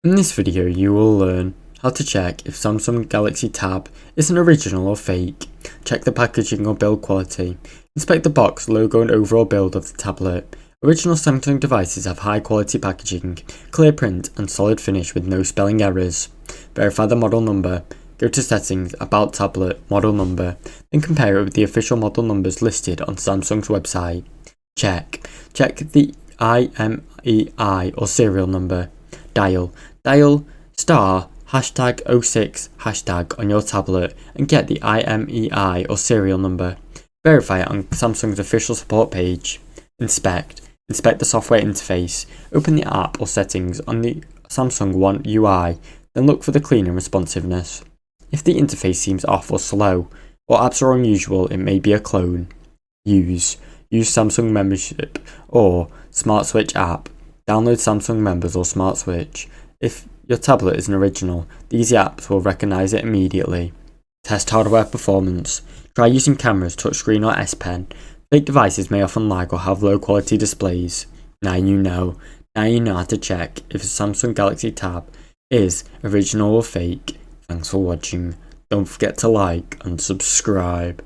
In this video you will learn how to check if Samsung Galaxy Tab is an original or fake, check the packaging or build quality, inspect the box, logo and overall build of the tablet. Original Samsung devices have high quality packaging, clear print and solid finish with no spelling errors. Verify the model number, go to settings, about tablet, model number, then compare it with the official model numbers listed on Samsung's website. Check the IMEI or serial number. Dial star hashtag 06 hashtag on your tablet and get the IMEI or serial number. Verify it on Samsung's official support page. Inspect the software interface. Open the app or settings on the Samsung One UI, then look for the clean and responsiveness. If the interface seems off or slow, or apps are unusual, it may be a clone. Use Samsung Membership or Smart Switch app. Download Samsung Members or Smart Switch. If your tablet is an original, these apps will recognize it immediately. Test hardware performance. Try using cameras, touchscreen or S Pen. Fake devices may often lag or have low quality displays. Now you know how to check if a Samsung Galaxy Tab is original or fake. Thanks for watching. Don't forget to like and subscribe.